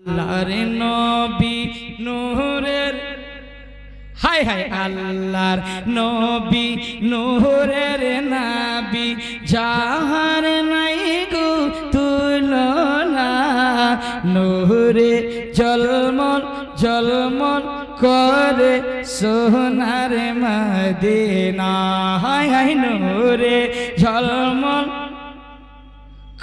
আল্লাহর নবী নূরের হায় হায় আল্লাহর নবী নূরের নবী যাহার নাই গো তুলনা নূরে ঝলমল ঝলমল করে সোনার মদিনা হায় হায় নূরে ঝলমল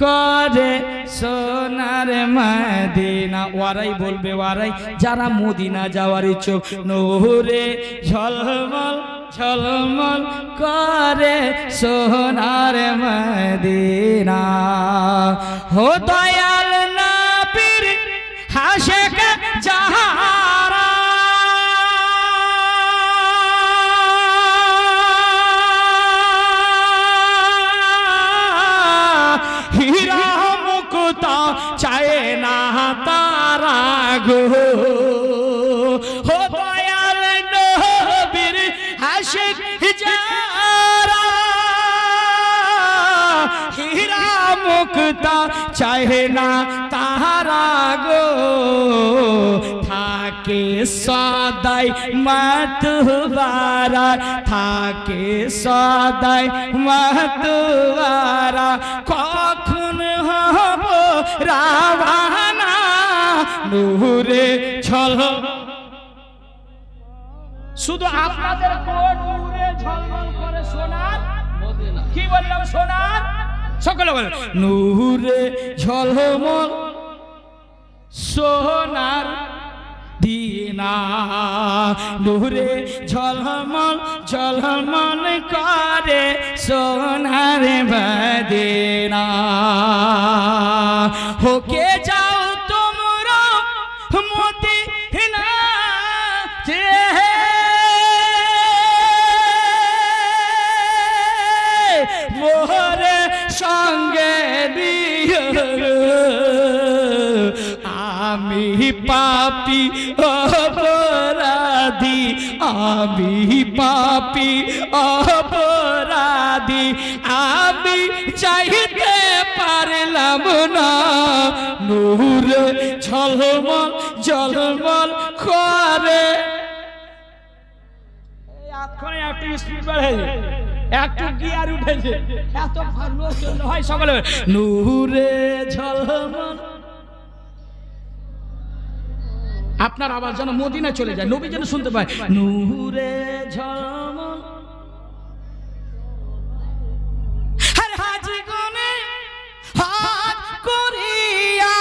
করে সোনার মদিনা ওয়ারাই বলবে ওয়ারাই যারা মদিনা যাওয়ার ইচ্ছুক নূরে ঝলমল ঝলমল করে সোনার মদিনা হো দয়াল নবীর আশিক যাহারা হীরা মুকুতা চায় না তারা গো হো দয়াল নবীর আশিক যারা হীরা মুকুতা চায় না তারা গো থাকে সদাই মাতবারা থাকে সদাই মাতবারা কখন হব রাওয়ানা নূরে ঝল শুধু আপনাদের কোট নূরে ঝলমল করে সোনার মদিনা কি বললাম সোনার সকলে বলেন নূরে ঝলমল সোনার দিনা নূরে ঝলমল ঝলমল করে সোনার মদিনা হোকে যাও তোমরা মদিনা মোরে সঙ্গে আমি পাপী অপরাধী আমি পাপী অপরাধী আমি চাইতে পারলাম না নূর ঝলমল ঝলমল করে এক্ষণে একটু স্পিড বাড়াইছে একটু গিয়ার উঠেছে এত ভালো চলতে হয় সকলে নূরে ঝলমল আপনার আওয়াজ যেন মদিনা চলে যায় নবী যেন শুনতে পায় নূরে ঝলমল হর হাজি গুনে হাত করিয়া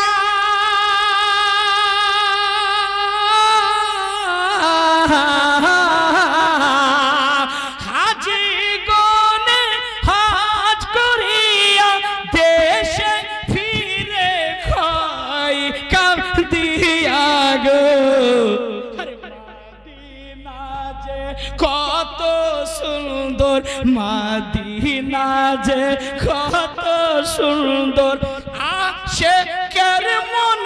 হাজি গুনে হাত করিয়া দেশে ফিরে খাই কাম দিয়া কত সুন্দর মদিনা যে কত সুন্দর আশেকের মন